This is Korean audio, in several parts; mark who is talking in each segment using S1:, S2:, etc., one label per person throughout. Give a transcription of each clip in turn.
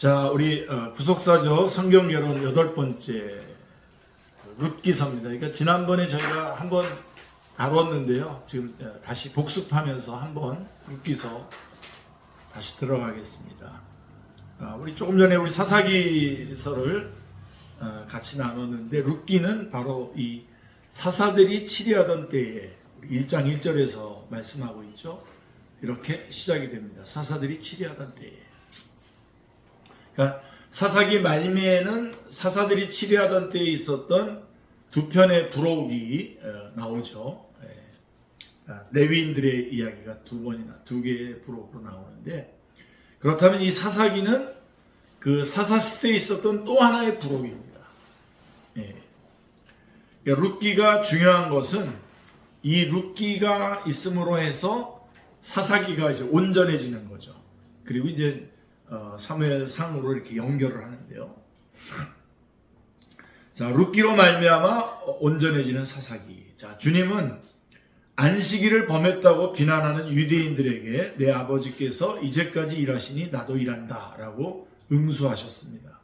S1: 자, 우리 구속사죠. 성경 여론 8번째 룻기서입니다. 그러니까 지난번에 저희가 한번 다뤘는데요. 지금 다시 복습하면서 한번 룻기서 다시 들어가겠습니다. 우리 조금 전에 우리 사사기서를 같이 나눴는데 룻기는 바로 이 사사들이 치리하던 때에 1장 1절에서 말씀하고 있죠. 이렇게 시작이 됩니다. 사사들이 치리하던 때에. 그러니까 사사기 말미에는 사사들이 치리하던 때에 있었던 두 편의 부록이 나오죠. 레위인들의 이야기가 두 개의 부록으로 나오는데, 그렇다면 이 사사기는 그 사사 시대에 있었던 또 하나의 부록입니다. 그러니까 룻기가 중요한 것은 이 룻기가 있음으로 해서 사사기가 이제 온전해지는 거죠. 그리고 이제 사무엘상으로 이렇게 연결을 하는데요. 자, 룻기로 말미암아 온전해지는 사사기. 자, 주님은 안식일을 범했다고 비난하는 유대인들에게 내 아버지께서 이제까지 일하시니 나도 일한다라고 응수하셨습니다.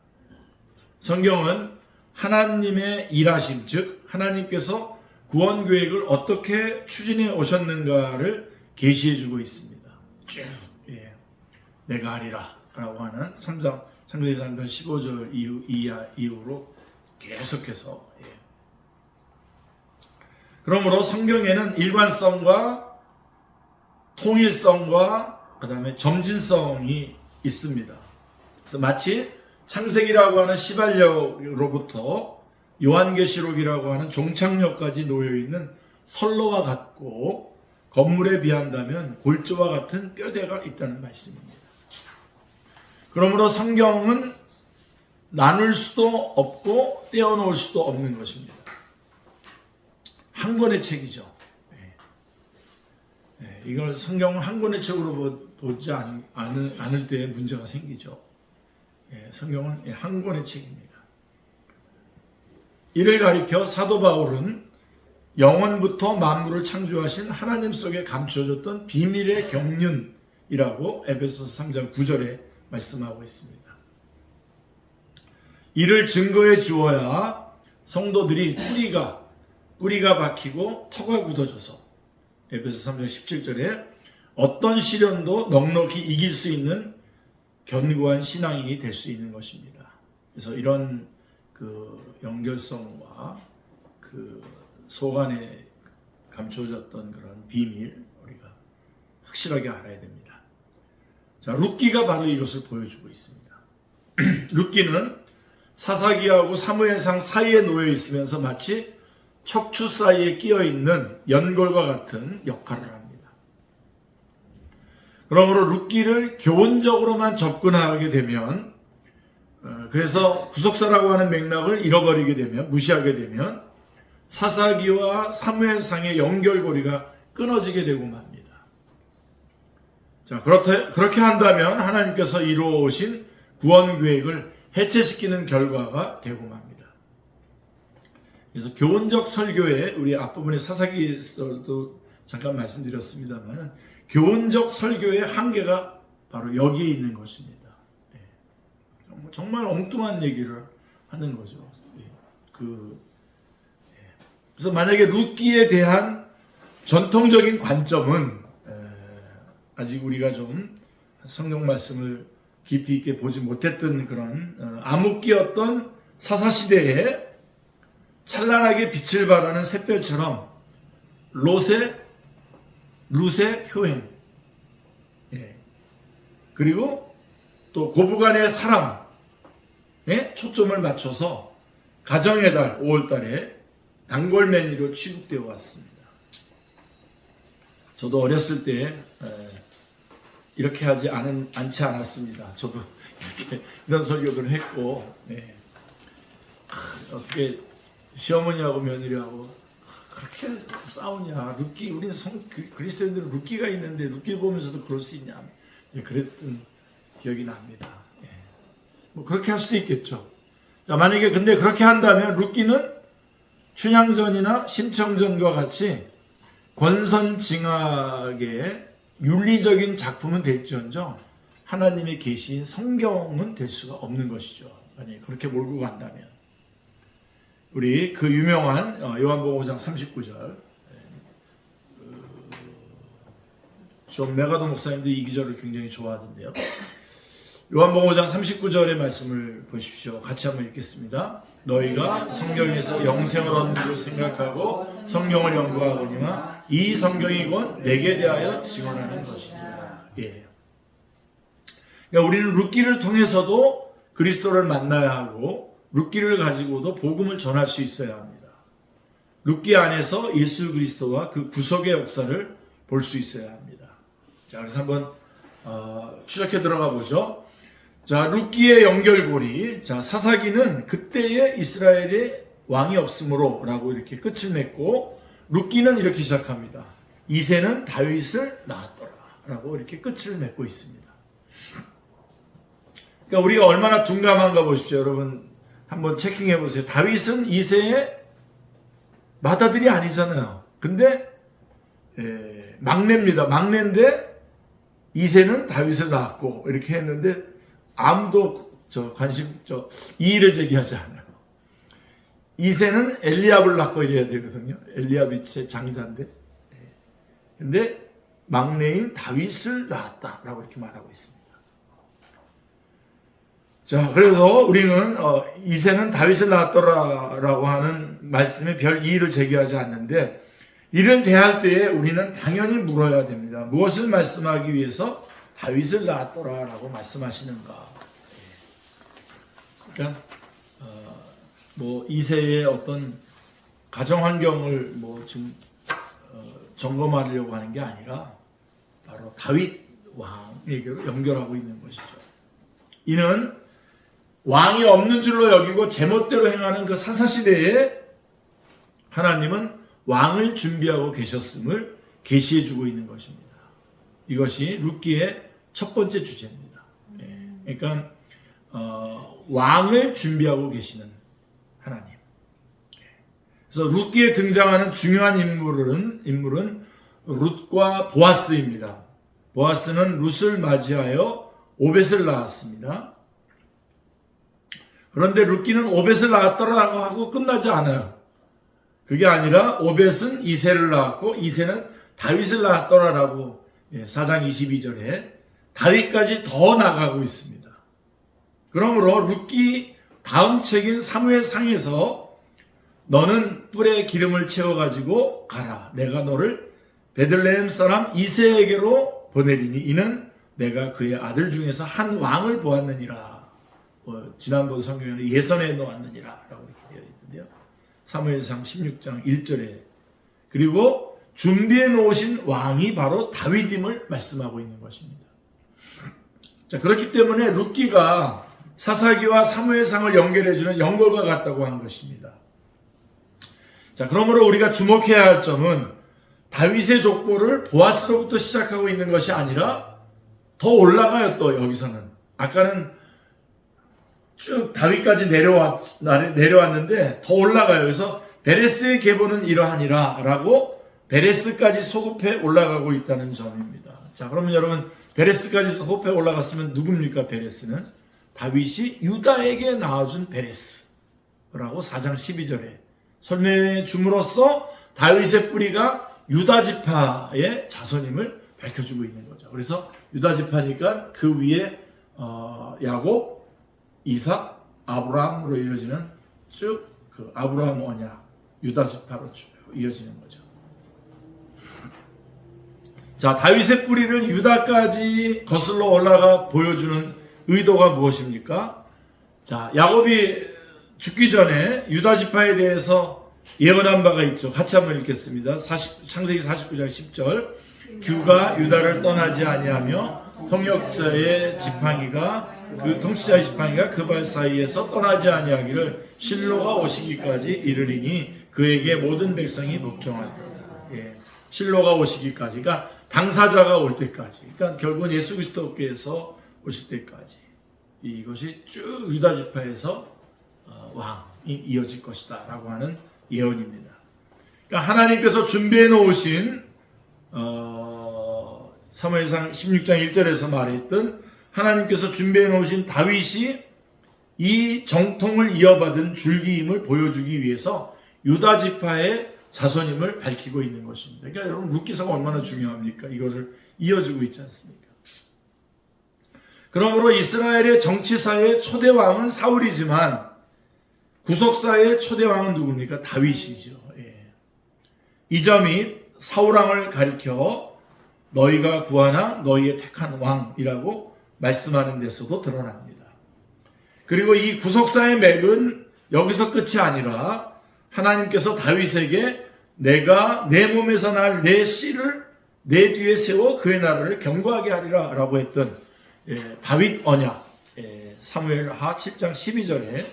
S1: 성경은 하나님의 일하심, 즉 하나님께서 구원 계획을 어떻게 추진해 오셨는가를 계시해주고 있습니다. 쭉 내가 하리라 라고 하는 창세기 3장 15절 이후로 계속해서. 그러므로 성경에는 일관성과 통일성과 그 다음에 점진성이 있습니다. 그래서 마치 창세기라고 하는 시발력으로부터 요한계시록이라고 하는 종착역까지 놓여있는 선로와 같고, 건물에 비한다면 골조와 같은 뼈대가 있다는 말씀입니다. 그러므로 성경은 나눌 수도 없고 떼어놓을 수도 없는 것입니다. 한 권의 책이죠. 이걸 성경을 한 권의 책으로 보지 않을 때 문제가 생기죠. 성경은 한 권의 책입니다. 이를 가리켜 사도 바울은 영원부터 만물을 창조하신 하나님 속에 감춰졌던 비밀의 경륜이라고 에베소서 3장 9절에 말씀하고 있습니다. 이를 증거해 주어야 성도들이 뿌리가 박히고 터가 굳어져서 에베소 3장 17절에 어떤 시련도 넉넉히 이길 수 있는 견고한 신앙인이 될 수 있는 것입니다. 그래서 이런 그 연결성과 그 속안에 감춰졌던 그런 비밀 우리가 확실하게 알아야 됩니다. 자, 룻기가 바로 이것을 보여주고 있습니다. 룻기는 사사기하고 사무엘상 사이에 놓여 있으면서 마치 척추 사이에 끼어 있는 연골과 같은 역할을 합니다. 그러므로 룻기를 교훈적으로만 접근하게 되면, 그래서 구속사라고 하는 맥락을 잃어버리게 되면, 무시하게 되면 사사기와 사무엘상의 연결고리가 끊어지게 되고 맙니다. 자, 그렇게 한다면 하나님께서 이루어오신 구원 계획을 해체시키는 결과가 되고 맙니다. 그래서 교훈적 설교에 우리 앞부분의 사사기에서도 잠깐 말씀드렸습니다만, 교훈적 설교의 한계가 바로 여기에 있는 것입니다. 정말 엉뚱한 얘기를 하는 거죠. 그래서 만약에 룻기에 대한 전통적인 관점은 아직 우리가 좀 성경 말씀을 깊이 있게 보지 못했던 그런 암흑기였던 사사시대에 찬란하게 빛을 발하는 샛별처럼 룻의 효행, 그리고 또 고부간의 사랑에 초점을 맞춰서 가정의 달 5월달에 단골매니로 취급되어 왔습니다. 저도 어렸을 때 이렇게 하지 않지 않았습니다. 저도 이런 설교들을 했고, 어떻게 시어머니하고 며느리하고 그렇게 싸우냐. 룻기, 우리는 그리스도인들은 룻기가 있는데 룻기 보면서도 그럴 수 있냐. 그랬던 기억이 납니다. 뭐 그렇게 할 수도 있겠죠. 자, 만약에 근데 그렇게 한다면 룻기는 춘향전이나 심청전과 같이 권선징악의 윤리적인 작품은 될지언정 하나님의 계시인 성경은 될 수가 없는 것이죠. 아니 그렇게 몰고 간다면 우리 그 유명한 요한복음 5장 39절 존 메가더 목사님도 이 기절을 굉장히 좋아하던데요. 요한복음 5장 39절의 말씀을 보십시오. 같이 한번 읽겠습니다. 너희가 성경에서 영생을 얻는 줄 생각하고 성경을 연구하거니와 이 성경이 곧 내게 대하여 증언하는 것이니라. 예. 그러니까 우리는 룻기를 통해서도 그리스도를 만나야 하고 룻기를 가지고도 복음을 전할 수 있어야 합니다. 룻기 안에서 예수 그리스도와 그 구속의 역사를 볼 수 있어야 합니다. 자, 그래서 한번 추적해 들어가 보죠. 자, 룻기의 연결고리. 자, 사사기는 그때의 이스라엘의 왕이 없으므로 라고 이렇게 끝을 맺고 룻기는 이렇게 시작합니다. 이새는 다윗을 낳았더라 라고 이렇게 끝을 맺고 있습니다. 그러니까 우리가 얼마나 둔감한가 보십시오. 여러분 한번 체킹해 보세요. 다윗은 이새의 맏아들이 아니잖아요. 근데 막내입니다. 막내인데 이새는 다윗을 낳았고 이렇게 했는데 아무도 이의를 제기하지 않아요. 이새는 엘리압을 낳고 이래야 되거든요. 엘리압이 제 장자인데. 근데 막내인 다윗을 낳았다라고 이렇게 말하고 있습니다. 자, 그래서 우리는 이새는 다윗을 낳았더라라고 하는 말씀에 별 이의를 제기하지 않는데 이를 대할 때에 우리는 당연히 물어야 됩니다. 무엇을 말씀하기 위해서 다윗을 낳았더라라고 말씀하시는가? 그러니까 이새의 어떤 가정 환경을 좀 점검하려고 하는 게 아니라 바로 다윗 왕에게로 연결하고 있는 것이죠. 이는 왕이 없는 줄로 여기고 제멋대로 행하는 그 사사시대에 하나님은 왕을 준비하고 계셨음을 계시해주고 있는 것입니다. 이것이 룻기의 첫 번째 주제입니다. 그러니까 왕을 준비하고 계시는 하나님. 그래서 룻기에 등장하는 중요한 인물은 룻과 보아스입니다. 보아스는 룻을 맞이하여 오벳을 낳았습니다. 그런데 룻기는 오벳을 낳았더라고 하고 끝나지 않아요. 그게 아니라 오벳은 이새를 낳았고 이새는 다윗을 낳았더라라고 4장 22절에 다윗까지 더 나가고 있습니다. 그러므로 룻기 다음 책인 사무엘상에서 너는 뿔에 기름을 채워가지고 가라. 내가 너를 베들레헴 사람 이새에게로 보내리니 이는 내가 그의 아들 중에서 한 왕을 보았느니라. 지난번 성경에는 예선해 놓았느니라 라고 이렇게 되어 있는데요. 사무엘상 16장 1절에 그리고 준비해 놓으신 왕이 바로 다윗임을 말씀하고 있는 것입니다. 자, 그렇기 때문에 룻기가 사사기와 사무엘상을 연결해주는 연결과 같다고 한 것입니다. 자, 그러므로 우리가 주목해야 할 점은 다윗의 족보를 보아스로부터 시작하고 있는 것이 아니라 더 올라가요. 또 여기서는 아까는 쭉 다윗까지 내려왔는데 더 올라가요. 그래서 베레스의 계보는 이러하니라 라고 베레스까지 소급해 올라가고 있다는 점입니다. 자, 그러면 여러분 베레스까지 소급해 올라갔으면 누굽니까? 베레스는 다윗이 유다에게 낳아준 베레스라고 4장 12절에 설명해 줌으로써 다윗의 뿌리가 유다 지파의 자손임을 밝혀주고 있는 거죠. 그래서 유다 지파니까 그 위에 야곱, 이삭, 아브라함으로 이어지는 쭉 그 아브라함 언약, 유다 지파로 쭉 이어지는 거죠. 자, 다윗의 뿌리를 유다까지 거슬러 올라가 보여주는 의도가 무엇입니까? 자, 야곱이 죽기 전에 유다 지파에 대해서 예언한 바가 있죠. 같이 한번 읽겠습니다. 창세기 49장 10절. 규가 유다를 떠나지 아니하며 통역자의 지팡이가 그 통치자의 지팡이가 그 발 사이에서 떠나지 아니하기를 실로가 오시기까지 이르리니 그에게 모든 백성이 복종하리로다. 실로가 오시기까지, 그러니까 당사자가 올 때까지, 그러니까 결국은 예수 그리스도께서 오실 때까지 이것이 쭉 유다 지파에서 왕이 이어질 것이다라고 하는 예언입니다. 그러니까 하나님께서 준비해 놓으신 사무엘상 16장 1절에서 말했던 하나님께서 준비해 놓으신 다윗이 이 정통을 이어받은 줄기임을 보여주기 위해서 유다 지파의 자손임을 밝히고 있는 것입니다. 그러니까 여러분 룻기서가 얼마나 중요합니까? 이것을 이어주고 있지 않습니까? 그러므로 이스라엘의 정치사의 초대 왕은 사울이지만 구속사의 초대 왕은 누굽니까? 다윗이죠. 예. 이 점이 사울 왕을 가리켜 너희가 구한 왕, 너희의 택한 왕이라고 말씀하는 데서도 드러납니다. 그리고 이 구속사의 맥은 여기서 끝이 아니라 하나님께서 다윗에게 내가 내 몸에서 날 내 씨를 내 뒤에 세워 그의 나라를 견고하게 하리라 라고 했던 다윗 언약, 사무엘하 7장 12절에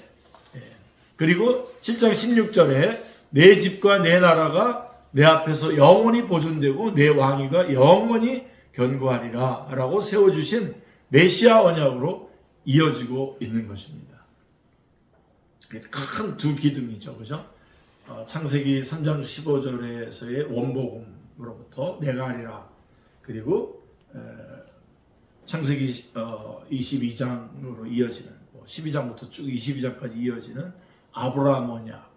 S1: 그리고 7장 16절에 내 집과 내 나라가 내 앞에서 영원히 보존되고 내 왕위가 영원히 견고하리라 라고 세워주신 메시아 언약으로 이어지고 있는 것입니다. 큰 두 기둥이죠. 그죠? 창세기 3장 15절에서의 원복음으로부터 내가 하리라. 그리고 창세기 22장으로 이어지는 12장부터 쭉 22장까지 이어지는 아브라함 언약.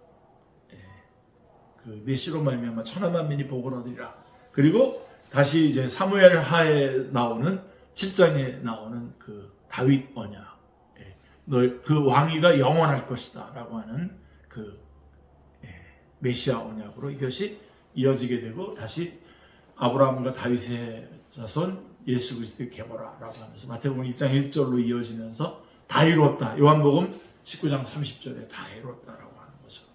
S1: 그 메시로 말미암아 천하 만민이 복을 얻으리라. 그리고 다시 이제 사무엘 하에 나오는 7장에 나오는 그 다윗 언약. 그 왕위가 영원할 것이다라고 하는 그 메시아 언약으로 이것이 이어지게 되고 다시 아브라함과 다윗의 자손 예수 그리스도의 계보라라고 하면서 마태복음 1장 1절로 이어지면서 다 이루었다. 요한복음 19장 30절에 다 이루었다라고 하는 것으로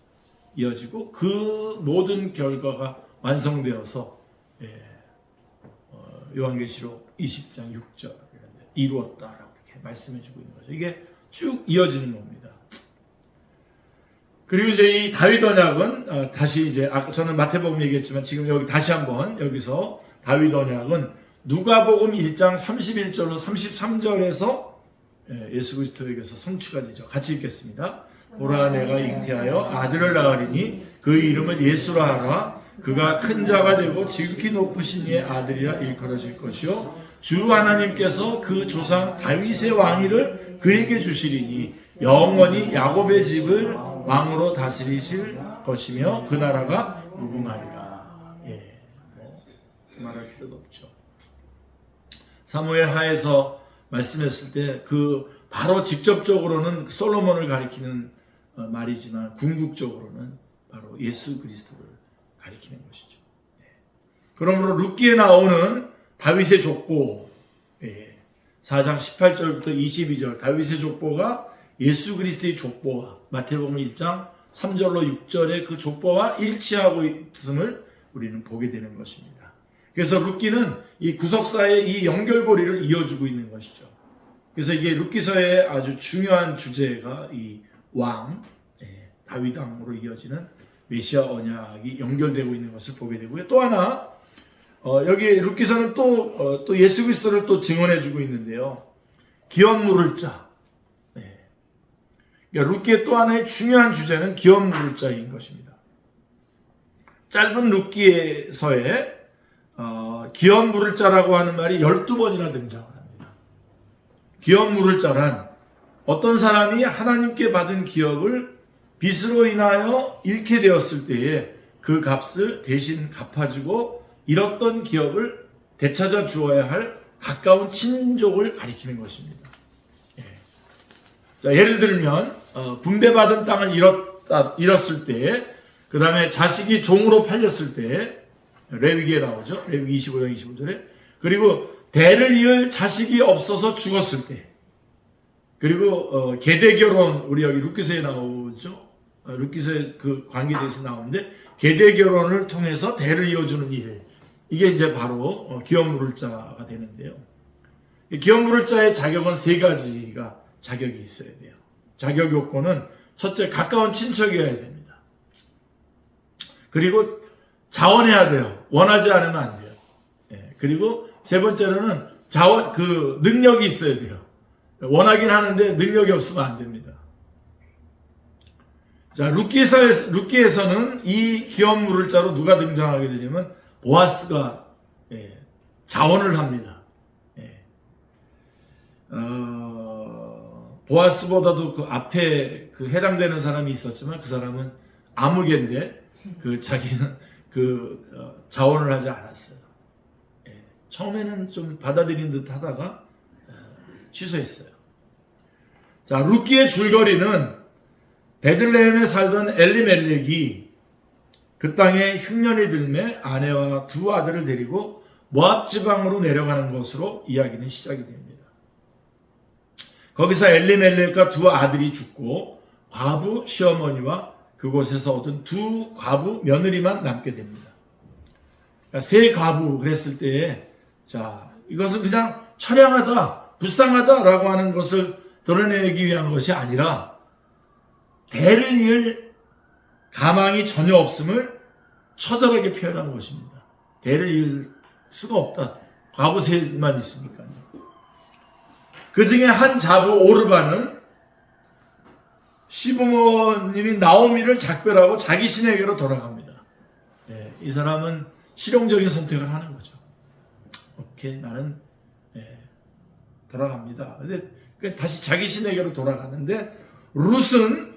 S1: 이어지고 그 모든 결과가 완성되어서 요한계시록 20장 6절 이루었다라고 이렇게 말씀해주고 있는 거죠. 이게 쭉 이어지는 겁니다. 그리고 이제 이 다윗 언약은 다시 이제 아까 저는 마태복음 얘기했지만 지금 여기 다시 한번 여기서 다윗 언약은 누가복음 1장 31절로 33절에서 예수 그리스도에게서 성취가 되죠. 같이 읽겠습니다. 보라 내가 잉태하여 아들을 낳으리니 그 이름을 예수라 하라. 그가 큰 자가 되고 지극히 높으신 이의 아들이라 일컬어질 것이요 주 하나님께서 그 조상 다윗의 왕위를 그에게 주시리니 영원히 야곱의 집을 왕으로 다스리실 것이며 그 나라가 무궁하리라. 말할 필요도 없죠. 사무엘 하에서 말씀했을 때 그 바로 직접적으로는 솔로몬을 가리키는 말이지만 궁극적으로는 바로 예수 그리스도를 가리키는 것이죠. 그러므로 룻기에 나오는 다윗의 족보 4장 18절부터 22절 다윗의 족보가 예수 그리스도의 족보와 마태복음 1장 3절로 6절의 그 족보와 일치하고 있음을 우리는 보게 되는 것입니다. 그래서 룻기는 이 구속사의 이 연결고리를 이어주고 있는 것이죠. 그래서 이게 룻기서의 아주 중요한 주제가 이 왕, 다윗 왕으로 이어지는 메시아 언약이 연결되고 있는 것을 보게 되고요. 또 하나 여기 룻기서는 또 예수 그리스도를 또 증언해주고 있는데요. 기업 물을 자. 그러니까 룻기의 또 하나의 중요한 주제는 기업 물을 자인 것입니다. 짧은 룻기서에 기업 물을 자라고 하는 말이 12번이나 등장을 합니다. 기업 물을 자란 어떤 사람이 하나님께 받은 기업을 빚으로 인하여 잃게 되었을 때에 그 값을 대신 갚아주고 잃었던 기업을 되찾아 주어야 할 가까운 친족을 가리키는 것입니다. 자, 예를 들면 분배받은 땅을 잃었을 때, 그 다음에 자식이 종으로 팔렸을 때, 레위기에 나오죠. 레위기 25장 25절에. 그리고 대를 이을 자식이 없어서 죽었을 때, 그리고 계대 결혼, 우리 여기 룻기서에 나오죠. 룻기서의 그 관계대에서 나오는데 계대 결혼을 통해서 대를 이어주는 일, 이게 이제 바로 기업 물을 자가 되는데요. 기업 물을 자의 자격은 세 가지가 자격이 있어야 돼요. 자격 요건은 첫째, 가까운 친척이어야 됩니다. 그리고 자원해야 돼요. 원하지 않으면 안 돼요. 그리고 세 번째로는 그 능력이 있어야 돼요. 원하긴 하는데 능력이 없으면 안 됩니다. 자, 룻기에서는 이 기업 물을 자로 누가 등장하게 되냐면 보아스가 자원을 합니다. 보아스보다도 그 앞에 그 해당되는 사람이 있었지만 그 사람은 아무개인데 그 자기는 그 자원을 하지 않았어요. 예, 처음에는 좀 받아들인 듯 하다가 취소했어요. 자, 룻기의 줄거리는 베들레헴에 살던 엘리멜렉이 그 땅에 흉년이 들매 아내와 두 아들을 데리고 모압 지방으로 내려가는 것으로 이야기는 시작이 됩니다. 거기서 엘리멜렉과 두 아들이 죽고 과부 시어머니와 그곳에서 얻은 두 과부 며느리만 남게 됩니다. 그러니까 세 과부 그랬을 때에 자, 이것은 그냥 처량하다, 불쌍하다라고 하는 것을 드러내기 위한 것이 아니라 대를 이을 가망이 전혀 없음을 처절하게 표현한 것입니다. 대를 이을 수가 없다. 과부 셋만 있으니까요. 그 중에 한 자부 오르바는 시부모님이 나오미를 작별하고 자기 신에게로 돌아갑니다. 예, 이 사람은 실용적인 선택을 하는 거죠. 오케이, 나는 돌아갑니다. 근데 다시 자기 신에게로 돌아가는데 룻은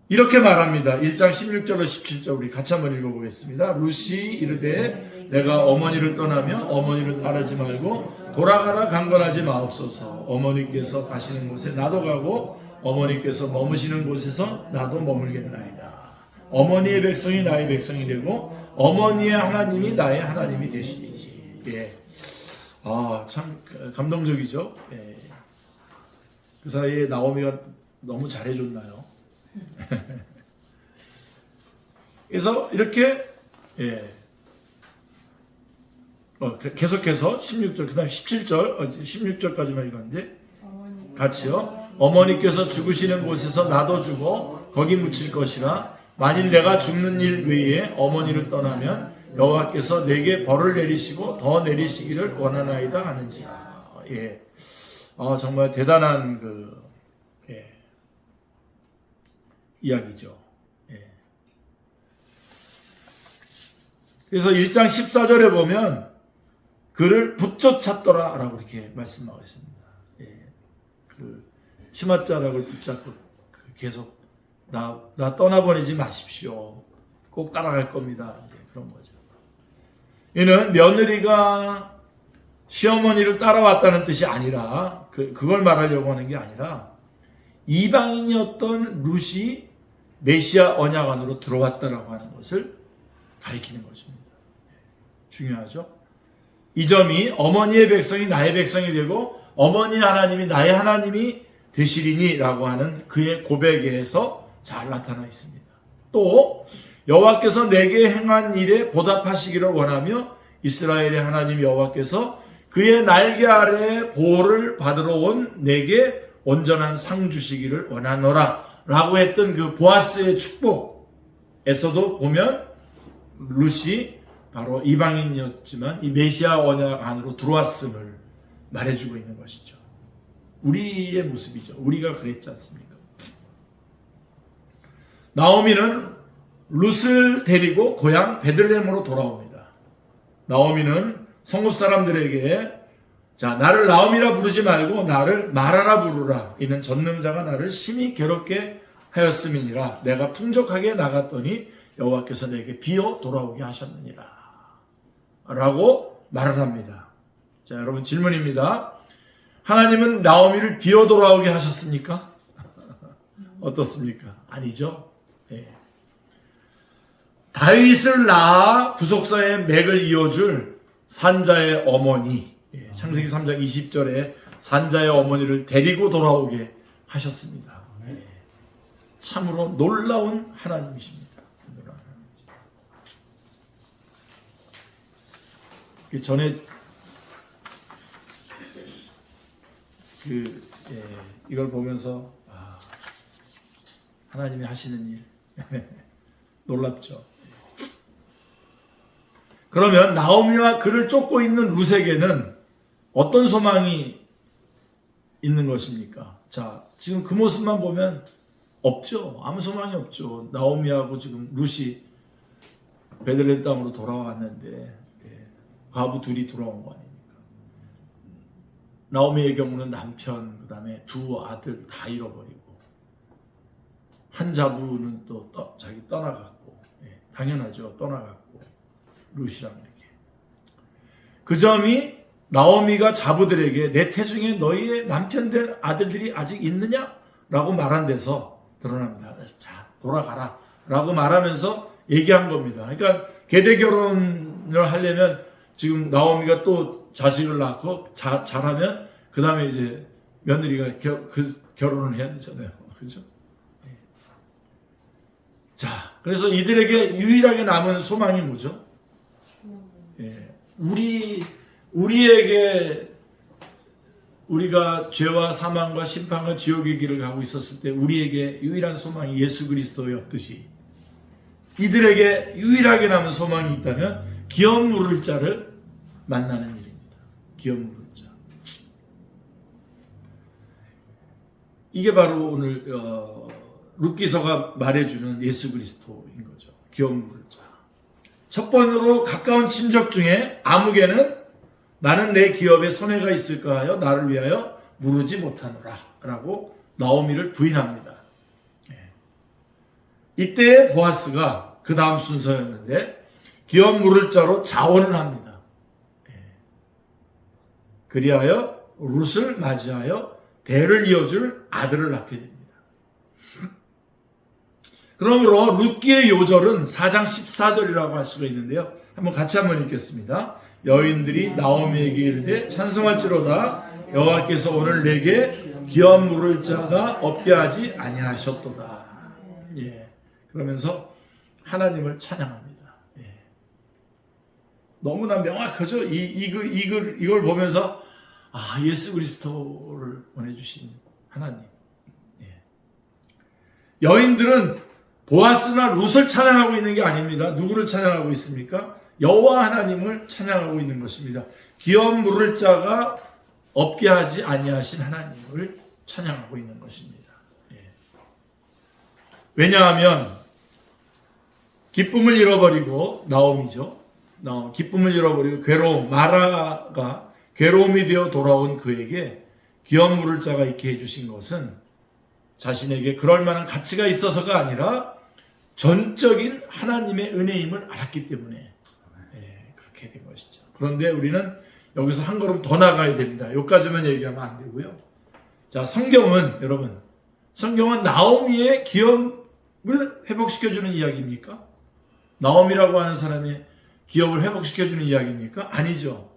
S1: 이렇게 말합니다. 1장 16절로 17절 우리 같이 한번 읽어보겠습니다. 룻이 이르되 내가 어머니를 떠나며 어머니를 따르지 말고 돌아가라 강건하지 마옵소서. 어머니께서 가시는 곳에 나도 가고 어머니께서 머무시는 곳에서 나도 머물겠나이다. 어머니의 백성이 나의 백성이 되고 어머니의 하나님이 나의 하나님이 되시니. 예. 아, 참 감동적이죠. 예. 그 사이에 나오미가 너무 잘해줬나요? 그래서 이렇게 계속해서 16절 그 다음 17절 16절까지만 읽었는데 같이요. 어머니께서 죽으시는 곳에서 나도 죽어 거기 묻힐 것이라. 만일 내가 죽는 일 외에 어머니를 떠나면 여호와께서 내게 벌을 내리시고 더 내리시기를 원하나이다 하는지라. 예. 정말 대단한 이야기죠. 예. 그래서 1장 14절에 보면 그를 붙쫓았더라 라고 이렇게 말씀하고 있습니다. 예. 그 치맛자락을 붙잡고 계속 나 떠나보내지 마십시오. 꼭 따라갈 겁니다. 이제 그런 거죠. 이는 며느리가 시어머니를 따라왔다는 뜻이 아니라 그걸 말하려고 하는 게 아니라 이방인이었던 룻이 메시아 언약 안으로 들어왔다라고 하는 것을 가리키는 것입니다. 중요하죠. 이 점이 어머니의 백성이 나의 백성이 되고 어머니 하나님이 나의 하나님이 되시리니 라고 하는 그의 고백에서 잘 나타나 있습니다. 또 여호와께서 내게 행한 일에 보답하시기를 원하며 이스라엘의 하나님 여호와께서 그의 날개 아래 보호를 받으러 온 내게 온전한 상 주시기를 원하노라 라고 했던 그 보아스의 축복에서도 보면 룻이 바로 이방인이었지만 이 메시아 언약 안으로 들어왔음을 말해주고 있는 것이죠. 우리의 모습이죠. 우리가 그랬지 않습니까? 나오미는 룻을 데리고 고향 베들레헴으로 돌아옵니다. 나오미는 성읍 사람들에게 자, 나를 나오미라 부르지 말고 나를 마라라 부르라. 이는 전능자가 나를 심히 괴롭게 하였음이니라. 내가 풍족하게 나갔더니 여호와께서 내게 비어 돌아오게 하셨느니라. 라고 말을 합니다. 자, 여러분 질문입니다. 하나님은 나오미를 비어 돌아오게 하셨습니까? 어떻습니까? 아니죠. 예. 다윗을 낳아 구속사의 맥을 이어줄 산자의 어머니, 창세기 3장 20절에 산자의 어머니를 데리고 돌아오게 하셨습니다. 참으로 놀라운 하나님이십니다. 전에 이걸 보면서 하나님이 하시는 일 놀랍죠. 그러면 나오미와 그를 쫓고 있는 룻에게는 어떤 소망이 있는 것입니까? 자, 지금 그 모습만 보면 없죠. 아무 소망이 없죠. 나오미하고 지금 룻이 베들레헴 땅으로 돌아왔는데 과부 둘이 돌아온 거 아닙니까? 나오미의 경우는 남편, 그 다음에 두 아들 다 잃어버리고, 한 자부는 또 자기 떠나갔고, 당연하죠. 떠나갔고, 룻이랑 이렇게. 그 점이 나오미가 자부들에게 내 태중에 너희의 남편들 아들들이 아직 있느냐? 라고 말한 데서 드러납니다. 자, 돌아가라. 라고 말하면서 얘기한 겁니다. 그러니까 계대 결혼을 하려면 지금 나오미가 또 자식을 낳고 잘하면 그 다음에 이제 며느리가 결혼을 해야 되잖아요. 그죠? 자, 그래서 이들에게 유일하게 남은 소망이 뭐죠? 우리에게 우리가 죄와 사망과 심판과 지옥의 길을 가고 있었을 때 우리에게 유일한 소망이 예수 그리스도였듯이 이들에게 유일하게 남은 소망이 있다면 기업 물을 자를 만나는 일입니다. 기업 물을 자. 이게 바로 오늘 룻기서가 말해주는 예수 그리스도인 거죠. 기업 물을 자. 첫 번으로 가까운 친족 중에 아무개는 나는 내 기업에 손해가 있을까 하여 나를 위하여 물으지 못하노라 라고 나오미를 부인합니다. 이때 보아스가 그 다음 순서였는데 기업 물을 자로 자원을 합니다. 그리하여 룻을 맞이하여 대를 이어줄 아들을 낳게 됩니다. 그러므로 룻기의 요절은 4장 14절이라고 할 수가 있는데요. 같이 한번 읽겠습니다. 여인들이 나오미에게 이르되 찬송할지로다 여호와께서 오늘 내게 기업 물을 자가 없게 하지 아니하셨도다. 그러면서 하나님을 찬양합니다. 너무나 명확하죠. 이걸 보면서 예수 그리스도를 보내주신 하나님. 여인들은 보아스나 룻을 찬양하고 있는 게 아닙니다. 누구를 찬양하고 있습니까? 여호와 하나님을 찬양하고 있는 것입니다. 기업 물을 자가 없게 하지 아니하신 하나님을 찬양하고 있는 것입니다. 왜냐하면 기쁨을 잃어버리고 나오미죠. 기쁨을 잃어버리고 괴로움, 마라가 괴로움이 되어 돌아온 그에게 기업 물을 자가 있게 해주신 것은 자신에게 그럴 만한 가치가 있어서가 아니라 전적인 하나님의 은혜임을 알았기 때문에 그렇게 된 것이죠. 그런데 우리는 여기서 한 걸음 더 나가야 됩니다. 여기까지만 얘기하면 안 되고요. 자, 성경은 나오미의 기업을 회복시켜주는 이야기입니까? 나오미라고 하는 사람의 기업을 회복시켜주는 이야기입니까? 아니죠.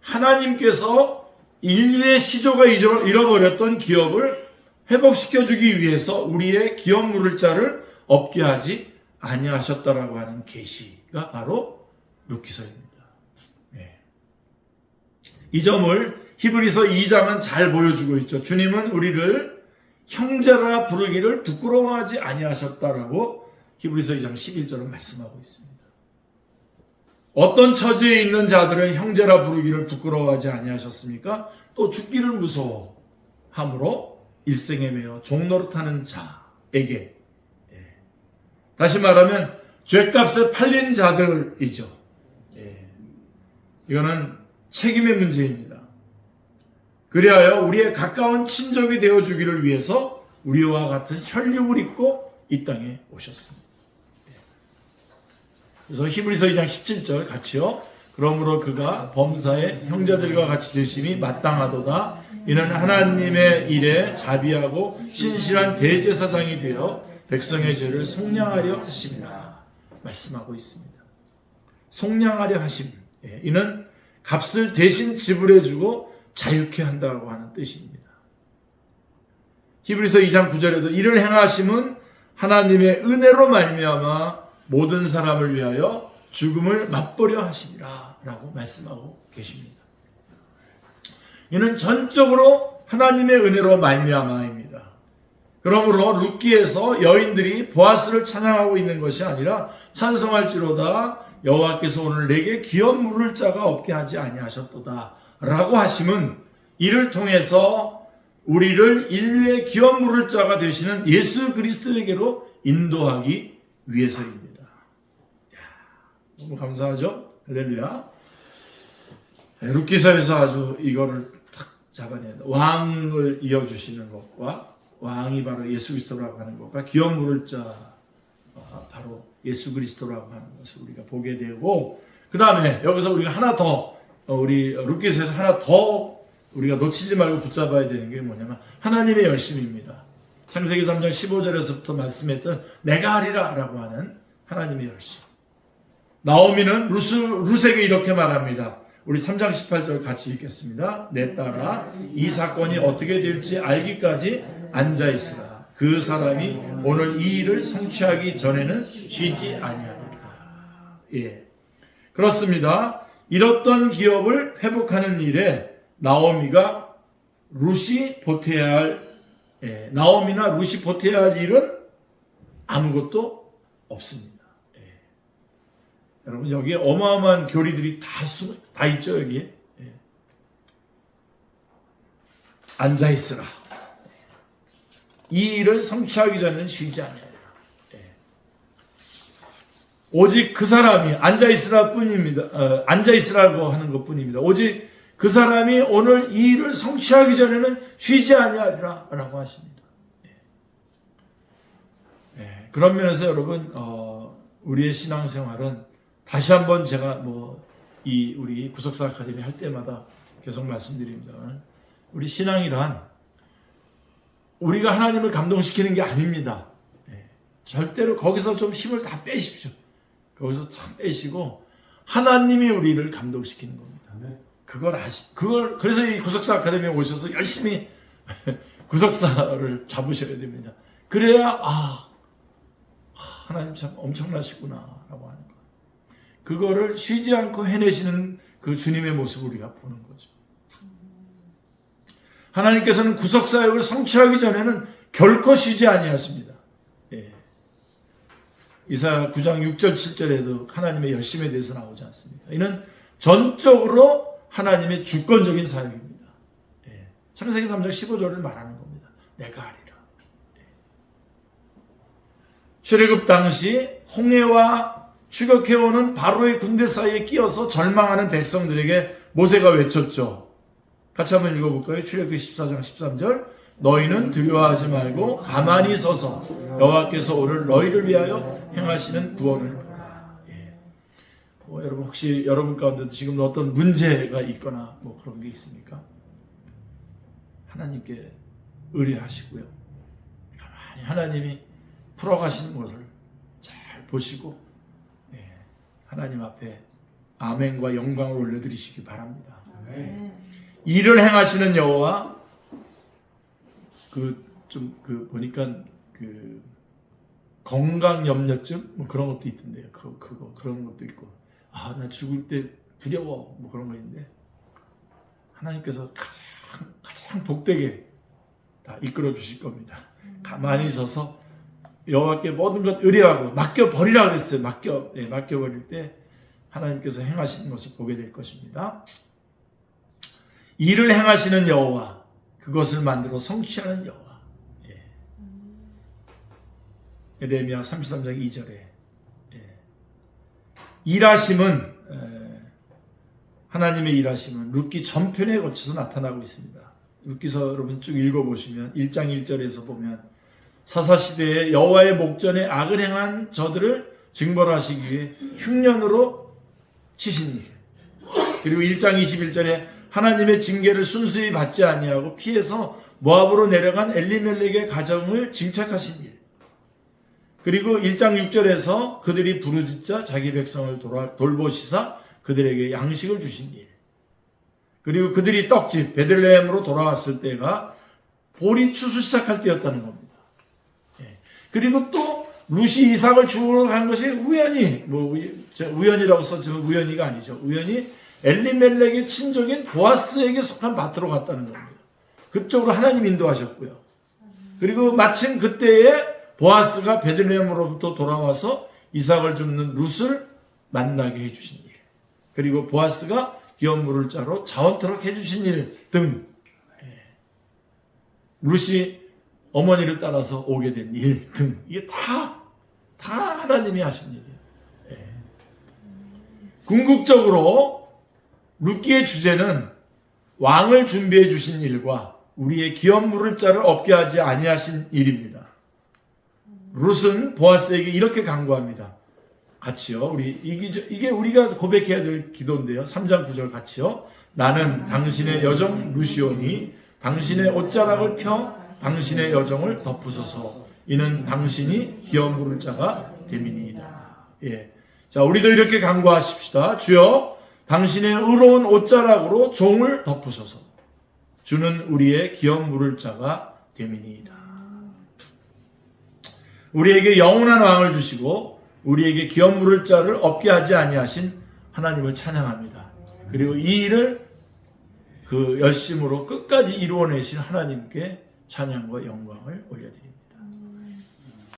S1: 하나님께서 인류의 시조가 잃어버렸던 기업을 회복시켜주기 위해서 우리의 기업 물을 자를 없게 하지 아니하셨다라고 하는 계시가 바로 룻기서입니다. 이 점을 히브리서 2장은 잘 보여주고 있죠. 주님은 우리를 형제라 부르기를 부끄러워하지 아니하셨다라고 히브리서 2장 11절은 말씀하고 있습니다. 어떤 처지에 있는 자들은 형제라 부르기를 부끄러워하지 아니하셨습니까? 또 죽기를 무서워함으로 일생에 매여 종노릇하는 자에게, 다시 말하면 죗값에 팔린 자들이죠. 이거는 책임의 문제입니다. 그리하여 우리의 가까운 친족이 되어주기를 위해서 우리와 같은 혈육을 입고 이 땅에 오셨습니다. 그래서 히브리서 2장 17절 같이요. 그러므로 그가 범사의 형제들과 같이 되심이 마땅하도다. 이는 하나님의 일에 자비하고 신실한 대제사장이 되어 백성의 죄를 속량하려 하심이라 말씀하고 있습니다. 속량하려 하심. 이는 값을 대신 지불해주고 자유케 한다고 하는 뜻입니다. 히브리서 2장 9절에도 이를 행하심은 하나님의 은혜로 말미암아 모든 사람을 위하여 죽음을 맛보려 하심이라 라고 말씀하고 계십니다. 이는 전적으로 하나님의 은혜로 말미암아입니다. 그러므로 룻기에서 여인들이 보아스를 찬양하고 있는 것이 아니라 찬송할지로다 여호와께서 오늘 내게 기업 물을 자가 없게 하지 아니하셨도다 라고 하심은 이를 통해서 우리를 인류의 기업 물을 자가 되시는 예수 그리스도에게로 인도하기 위해서입니다. 너무 감사하죠? 할렐루야. 룻기서에서 아주 이거를 딱 잡아내야 된다. 왕을 이어주시는 것과 왕이 바로 예수 그리스도라고 하는 것과 기업 물을 자 바로 예수 그리스도라고 하는 것을 우리가 보게 되고, 그 다음에 여기서 우리가 하나 더 우리 룻기서에서 하나 더 우리가 놓치지 말고 붙잡아야 되는 게 뭐냐면 하나님의 열심입니다. 창세기 3장 15절에서부터 말씀했던 내가 하리라 라고 하는 하나님의 열심. 나오미는 룻에게 이렇게 말합니다. 우리 3장 18절 같이 읽겠습니다. 내 딸아, 이 사건이 어떻게 될지 알기까지 앉아있으라. 그 사람이 오늘 이 일을 성취하기 전에는 쉬지 아니하리라. 예, 그렇습니다. 잃었던 기업을 회복하는 일에 나오미가 룻이 보태야 할, 나오미나 룻이 보태야 할 일은 아무것도 없습니다. 여러분, 여기에 어마어마한 교리들이 다 있죠, 여기에. 앉아있으라. 이 일을 성취하기 전에는 쉬지 아니하리라. 오직 그 사람이 앉아있으라 뿐입니다. 앉아있으라고 하는 것 뿐입니다. 오직 그 사람이 오늘 이 일을 성취하기 전에는 쉬지 아니하리라 라고 하십니다. 그런 면에서 여러분, 우리의 신앙생활은 다시 한번 제가 우리 구속사 아카데미 할 때마다 계속 말씀드립니다만, 우리 신앙이란 우리가 하나님을 감동시키는 게 아닙니다. 절대로 거기서 좀 힘을 다 빼십시오. 거기서 참 빼시고 하나님이 우리를 감동시키는 겁니다. 그래서 이 구속사 아카데미에 오셔서 열심히 구속사를 잡으셔야 됩니다. 그래야 하나님 참 엄청나시구나 라고 하는 거예요. 그거를 쉬지 않고 해내시는 그 주님의 모습을 우리가 보는 거죠. 하나님께서는 구속사역을 성취하기 전에는 결코 쉬지 아니하십니다. 이사야 9장 6절 7절에도 하나님의 열심에 대해서 나오지 않습니까? 이는 전적으로 하나님의 주권적인 사역입니다. 창세기 3장 15절을 말하는 겁니다. 내가 하리라. 출애굽 당시 홍해와 추격해오는 바로의 군대 사이에 끼어서 절망하는 백성들에게 모세가 외쳤죠. 같이 한번 읽어볼까요? 출애굽기 14장 13절. 너희는 두려워하지 말고 가만히 서서 여호와께서 오늘 너희를 위하여 행하시는 구원을 보라. 여러분, 혹시 여러분 가운데도 지금 어떤 문제가 있거나 그런 게 있습니까? 하나님께 의뢰하시고요. 가만히 하나님이 풀어가시는 것을 잘 보시고 하나님 앞에 아멘과 영광을 올려드리시기 바랍니다. 일을 행하시는 여호와, 보니까 건강염려증 그런 것도 있던데요. 그런 것도 있고, 나 죽을 때 두려워 그런 거 있는데, 하나님께서 가장 복되게 다 이끌어 주실 겁니다. 가만히 서서 여호와께 모든 것 의뢰하고 맡겨버리라 그랬어요. 맡겨버릴 때 하나님께서 행하시는 것을 보게 될 것입니다. 일을 행하시는 여호와, 그것을 만들어 성취하는 여호와. 에레미야 33장 2절에 일하심은, 하나님의 일하심은 룻기 전편에 거쳐서 나타나고 있습니다. 룻기서 여러분 쭉 읽어보시면 1장 1절에서 보면 사사시대에 여호와의 목전에 악을 행한 저들을 징벌하시기 위해 흉년으로 치신 일, 그리고 1장 21절에 하나님의 징계를 순수히 받지 아니하고 피해서 모압으로 내려간 엘리멜렉의 가정을 징책하신 일, 그리고 1장 6절에서 그들이 부르짖자 자기 백성을 돌보시사 그들에게 양식을 주신 일, 그리고 그들이 떡집 베들레헴으로 돌아왔을 때가 볼이 추수 시작할 때였다는 겁니다. 그리고 또 룻이 이삭을 주우러 간 것이 우연이라고 썼지만 우연히가 아니죠. 우연히 엘리멜렉의 친족인 보아스에게 속한 밭으로 갔다는 겁니다. 그쪽으로 하나님 인도하셨고요. 그리고 마침 그때에 보아스가 베들레헴으로부터 돌아와서 이삭을 줍는 룻을 만나게 해주신 일, 그리고 보아스가 기업 물을 자로 자원토록 해주신 일 등, 룻이 어머니를 따라서 오게 된 일 등, 이게 다 하나님이 하신 일이에요. 궁극적으로 룻기의 주제는 왕을 준비해 주신 일과 우리의 기업 물을 자를 없게 하지 아니하신 일입니다. 룻은 보아스에게 이렇게 간구합니다. 같이요. 우리 이게 우리가 고백해야 될 기도인데요. 3장 9절 같이요. 나는 당신의 여정 루시오니 당신의 옷자락을 펴 당신의 여정을 덮으소서. 이는 당신이 기업 물을 자가 됨이니이다. 예. 자, 우리도 이렇게 간구하십시다. 주여, 당신의 의로운 옷자락으로 종을 덮으소서. 주는 우리의 기업 물을 자가 됨이니이다. 우리에게 영원한 왕을 주시고 우리에게 기업 물을 자를 없게 하지 아니하신 하나님을 찬양합니다. 그리고 이 일을 그 열심으로 끝까지 이루어내신 하나님께 찬양과 영광을 올려드립니다.